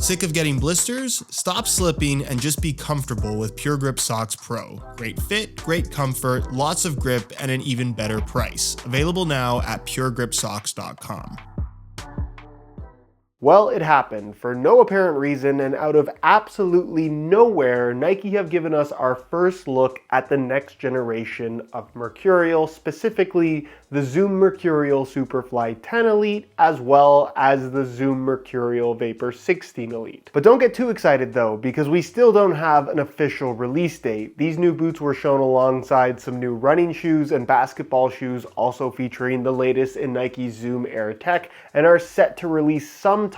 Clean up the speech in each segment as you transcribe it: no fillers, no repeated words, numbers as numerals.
Sick of getting blisters? Stop slipping and just be comfortable with Puregrip Socks Pro. Great fit, great comfort, lots of grip, and an even better price. Available now at puregripsocks.com. Well, it happened. For no apparent reason and out of absolutely nowhere, Nike have given us our first look at the next generation of Mercurial, specifically the Zoom Mercurial Superfly 10 Elite, as well as the Zoom Mercurial Vapor 16 Elite. But don't get too excited though, because we still don't have an official release date. These new boots were shown alongside some new running shoes and basketball shoes, also featuring the latest in Nike's Zoom Air tech, and are set to release sometime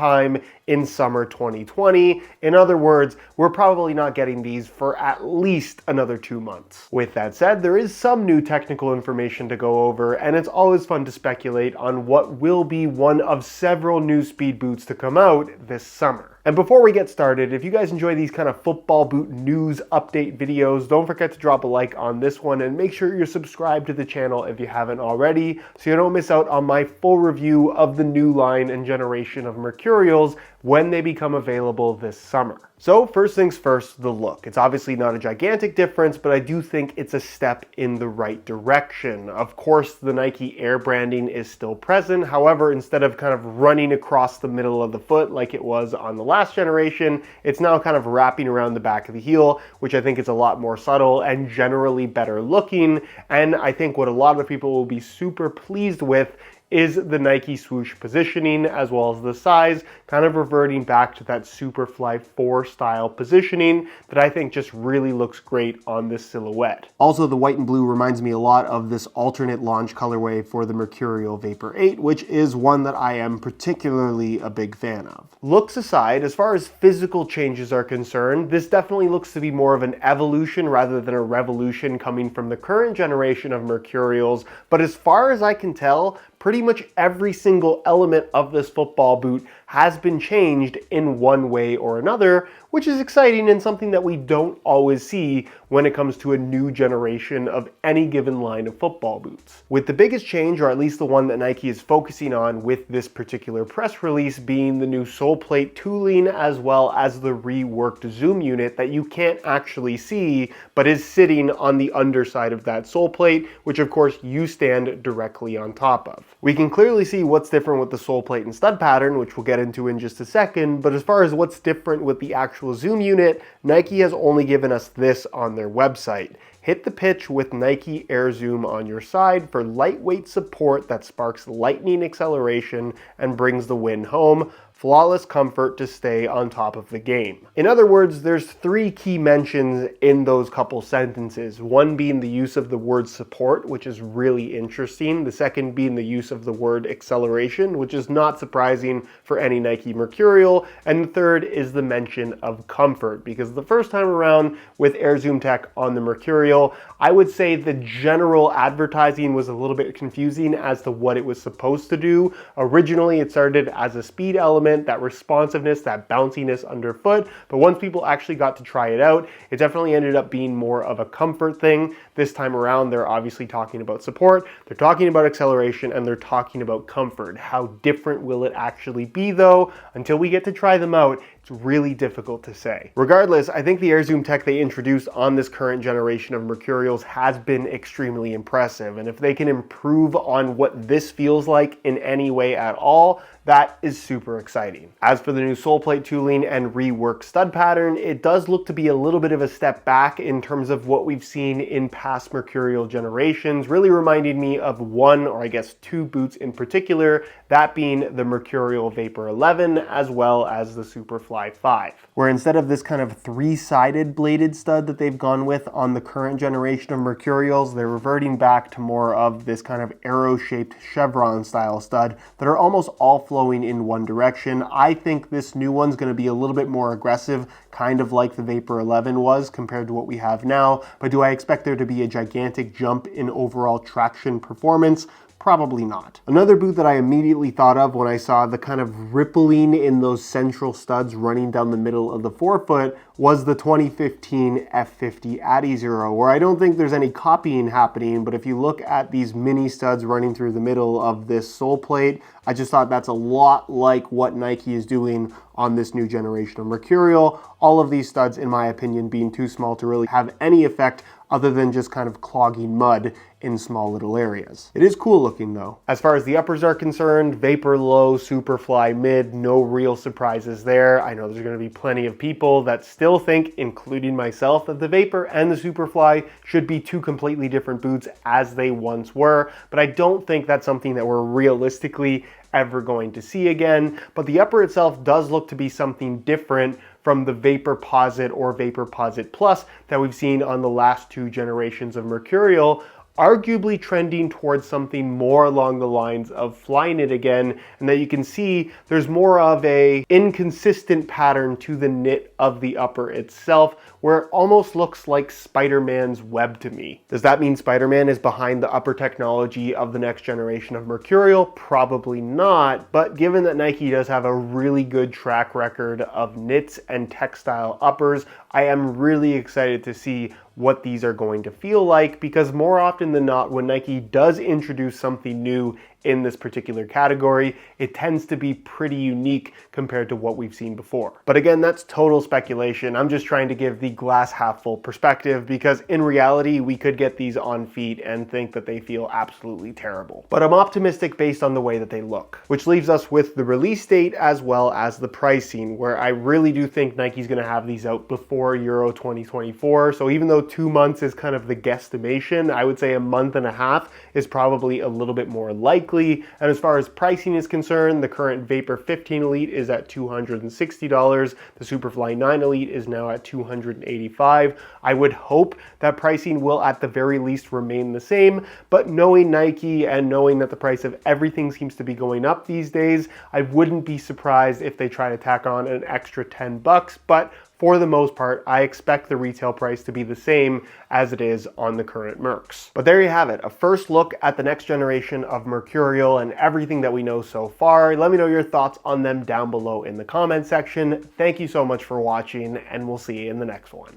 in summer 2020. In other words, we're probably not getting these for at least another 2 months. With that said, there is some new technical information to go over, and it's always fun to speculate on what will be one of several new speed boots to come out this summer. And before we get started, if you guys enjoy these kind of football boot news update videos, don't forget to drop a like on this one and make sure you're subscribed to the channel if you haven't already, so you don't miss out on my full review of the new line and generation of Mercurials when they become available this summer. So first things first, the look. It's obviously not a gigantic difference, but I do think it's a step in the right direction. Of course, the Nike Air branding is still present. However, instead of kind of running across the middle of the foot like it was on the last generation, it's now kind of wrapping around the back of the heel, which I think is a lot more subtle and generally better looking. And I think what a lot of people will be super pleased with is the Nike swoosh positioning, as well as the size, kind of reverting back to that Superfly 4 style positioning that I think just really looks great on this silhouette. Also, the white and blue reminds me a lot of this alternate launch colorway for the Mercurial Vapor 8, which is one that I am particularly a big fan of. Looks aside, as far as physical changes are concerned, this definitely looks to be more of an evolution rather than a revolution coming from the current generation of Mercurials, but as far as I can tell, pretty much every single element of this football boot has been changed in one way or another, which is exciting and something that we don't always see when it comes to a new generation of any given line of football boots. With the biggest change, or at least the one that Nike is focusing on with this particular press release, being the new Soulplate tooling, as well as the reworked zoom unit that you can't actually see, but is sitting on the underside of that Soulplate, which of course you stand directly on top of. We can clearly see what's different with the Soulplate and stud pattern, which we'll get into in just a second, but as far as what's different with the actual zoom unit, Nike has only given us this on their website. Hit the pitch with Nike Air Zoom on your side for lightweight support that sparks lightning acceleration and brings the win home. Flawless comfort to stay on top of the game. In other words, there's three key mentions in those couple sentences. One being the use of the word support, which is really interesting. The second being the use of the word acceleration, which is not surprising for any Nike Mercurial. And the third is the mention of comfort, because the first time around with Air Zoom tech on the Mercurial, I would say the general advertising was a little bit confusing as to what it was supposed to do. Originally, it started as a speed element, that responsiveness, that bounciness underfoot, but once people actually got to try it out, it definitely ended up being more of a comfort thing. This time around, they're obviously talking about support, they're talking about acceleration, and they're talking about comfort. How different will it actually be though? Until we get to try them out, it's really difficult to say. Regardless, I think the Air Zoom tech they introduced on this current generation of Mercurials has been extremely impressive, and if they can improve on what this feels like in any way at all, that is super exciting. As for the new Soulplate tooling and reworked stud pattern, it does look to be a little bit of a step back in terms of what we've seen in past Mercurial generations, really reminding me of one, or I guess two boots in particular, that being the Mercurial Vapor 11 as well as the Superfly 5, where instead of this kind of three-sided bladed stud that they've gone with on the current generation of Mercurials, they're reverting back to more of this kind of arrow-shaped chevron style stud that are almost all flowing in one direction. I think this new one's going to be a little bit more aggressive, kind of like the Vapor 11 was compared to what we have now, but do I expect there to be a gigantic jump in overall traction performance? Probably not. Another boot that I immediately thought of when I saw the kind of rippling in those central studs running down the middle of the forefoot was the 2015 F50 Addy Zero, where I don't think there's any copying happening, but if you look at these mini studs running through the middle of this sole plate, I just thought that's a lot like what Nike is doing on this new generation of Mercurial. All of these studs, in my opinion, being too small to really have any effect other than just kind of clogging mud in small little areas. It is cool looking though. As far as the uppers are concerned, Vapor low, Superfly mid, no real surprises there. I know there's going to be plenty of people that still think, including myself, that the Vapor and the Superfly should be two completely different boots as they once were, but I don't think that's something that we're realistically ever going to see again. But the upper itself does look to be something different from the Vaporposit or Vaporposit Plus that we've seen on the last two generations of Mercurial, arguably trending towards something more along the lines of Flyknit again, and that you can see there's more of a inconsistent pattern to the knit of the upper itself, where it almost looks like Spider-Man's web to me. Does that mean Spider-Man is behind the upper technology of the next generation of Mercurial? Probably not, but given that Nike does have a really good track record of knits and textile uppers, I am really excited to see what these are going to feel like, because more often than not, when Nike does introduce something new in this particular category, it tends to be pretty unique compared to what we've seen before. But again, that's total speculation. I'm just trying to give the glass half full perspective, because in reality, we could get these on feet and think that they feel absolutely terrible. But I'm optimistic based on the way that they look, which leaves us with the release date as well as the pricing, where I really do think Nike's gonna have these out before Euro 2024. So even though 2 months is kind of the guesstimation, I would say a month and a half is probably a little bit more likely. And as far as pricing is concerned, the current Vapor 15 Elite is at $260. The Superfly 9 Elite is now at $285. I would hope that pricing will at the very least remain the same, but knowing Nike and knowing that the price of everything seems to be going up these days, I wouldn't be surprised if they try to tack on an extra 10 bucks, but for the most part, I expect the retail price to be the same as it is on the current Mercs. But there you have it, a first look at the next generation of Mercurial and everything that we know so far. Let me know your thoughts on them down below in the comment section. Thank you so much for watching, and we'll see you in the next one.